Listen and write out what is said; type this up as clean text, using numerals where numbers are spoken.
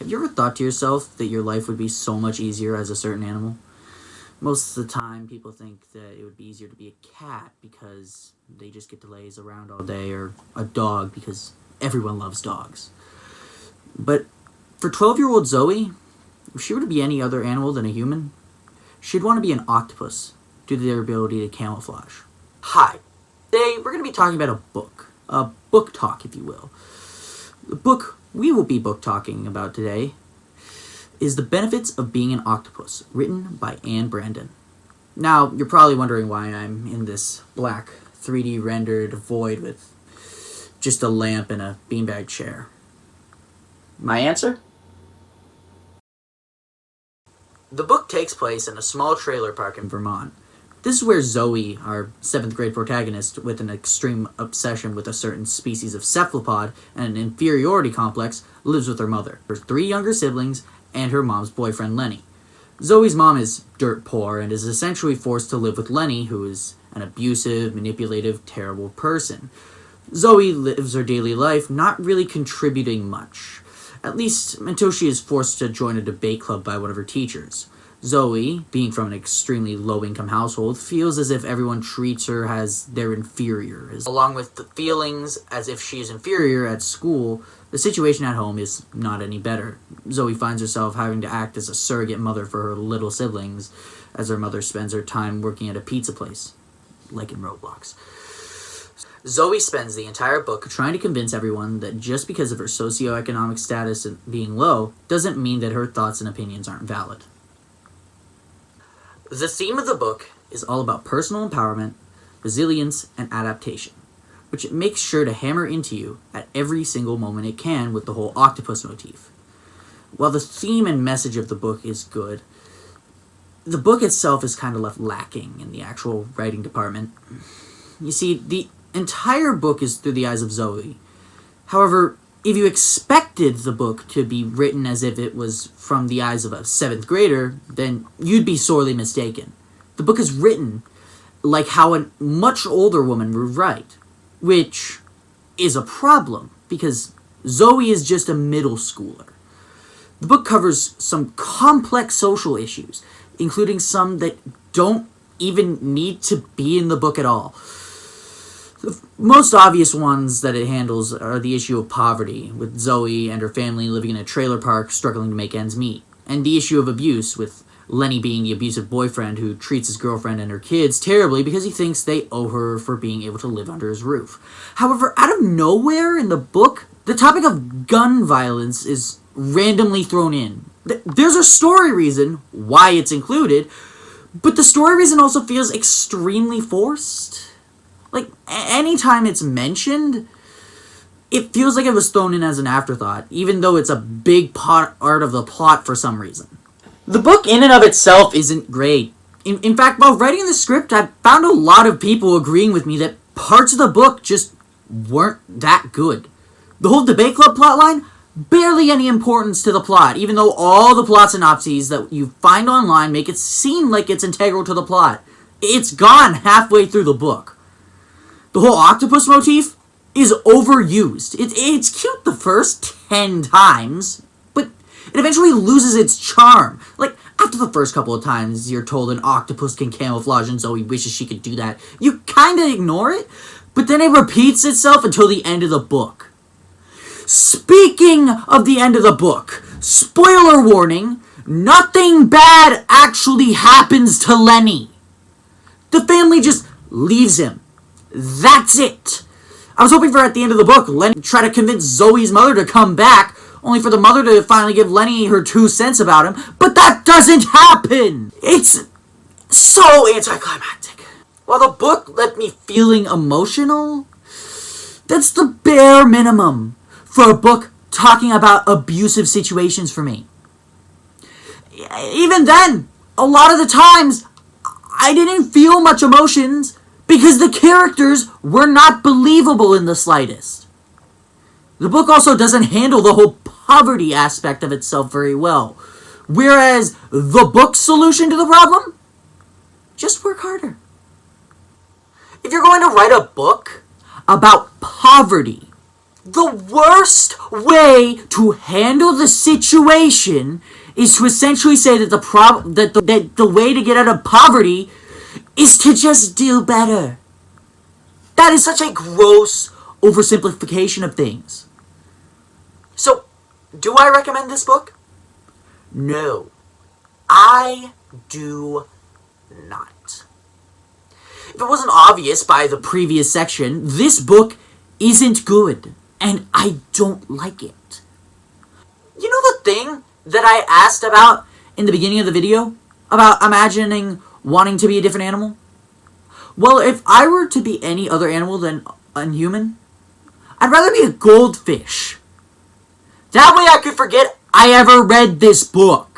Have you ever thought to yourself that your life would be so much easier as a certain animal? Most of the time, people think that it would be easier to be a cat because they just get to laze around all day, or a dog because everyone loves dogs. But for 12-year-old Zoe, if she were to be any other animal than a human, she'd want to be an octopus due to their ability to camouflage. Hi, today we're going to be talking about a book talk, if you will. The book we will be book talking about today is The Benefits of Being an Octopus, written by Anne Brandon. Now, you're probably wondering why I'm in this black 3D rendered void with just a lamp and a beanbag chair. My answer? The book takes place in a small trailer park in Vermont. This is where Zoe, our 7th grade protagonist with an extreme obsession with a certain species of cephalopod and an inferiority complex, lives with her mother, her 3 younger siblings, and her mom's boyfriend Lenny. Zoe's mom is dirt poor and is essentially forced to live with Lenny, who is an abusive, manipulative, terrible person. Zoe lives her daily life not really contributing much, at least until she is forced to join a debate club by one of her teachers. Zoe, being from an extremely low-income household, feels as if everyone treats her as their inferior. Along with the feelings as if she is inferior at school, the situation at home is not any better. Zoe finds herself having to act as a surrogate mother for her little siblings, as her mother spends her time working at a pizza place, like in Roblox. Zoe spends the entire book trying to convince everyone that just because of her socioeconomic status being low, doesn't mean that her thoughts and opinions aren't valid. The theme of the book is all about personal empowerment, resilience, and adaptation, which it makes sure to hammer into you at every single moment it can with the whole octopus motif. While the theme and message of the book is good, the book itself is kind of left lacking in the actual writing department. You see, the entire book is through the eyes of Zoe. However, if you expected the book to be written as if it was from the eyes of a 7th grader, then you'd be sorely mistaken. The book is written like how a much older woman would write, which is a problem, because Zoe is just a middle schooler. The book covers some complex social issues, including some that don't even need to be in the book at all. The most obvious ones that it handles are the issue of poverty, with Zoe and her family living in a trailer park struggling to make ends meet, and the issue of abuse, with Lenny being the abusive boyfriend who treats his girlfriend and her kids terribly because he thinks they owe her for being able to live under his roof. However, out of nowhere in the book, the topic of gun violence is randomly thrown in. There's a story reason why it's included, but the story reason also feels extremely forced. Like, anytime it's mentioned, it feels like it was thrown in as an afterthought, even though it's a big part of the plot for some reason. The book in and of itself isn't great. In fact, while writing the script, I found a lot of people agreeing with me that parts of the book just weren't that good. The whole debate club plotline, barely any importance to the plot, even though all the plot synopses that you find online make it seem like it's integral to the plot. It's gone halfway through the book. The whole octopus motif is overused. It's cute the first 10 times, but it eventually loses its charm. Like, after the first couple of times you're told an octopus can camouflage and Zoe wishes she could do that, you kinda ignore it, but then it repeats itself until the end of the book. Speaking of the end of the book, spoiler warning, nothing bad actually happens to Lenny. The family just leaves him. That's it. I was hoping for at the end of the book, Lenny try to convince Zoe's mother to come back, only for the mother to finally give Lenny her 2 cents about him, but that doesn't happen! It's so anticlimactic. While the book left me feeling emotional, that's the bare minimum for a book talking about abusive situations for me. Even then, a lot of the times, I didn't feel much emotions, because the characters were not believable in the slightest. The book also doesn't handle the whole poverty aspect of itself very well. Whereas the book's solution to the problem? Just work harder. If you're going to write a book about poverty, The worst way to handle the situation is to essentially say that the way to get out of poverty is to just do better. That is such a gross oversimplification of things. So, do I recommend this book? No, I do not. If it wasn't obvious by the previous section, this book isn't good, and I don't like it. You know the thing that I asked about in the beginning of the video? About imagining wanting to be a different animal? Well, if I were to be any other animal than a human, I'd rather be a goldfish. That way I could forget I ever read this book.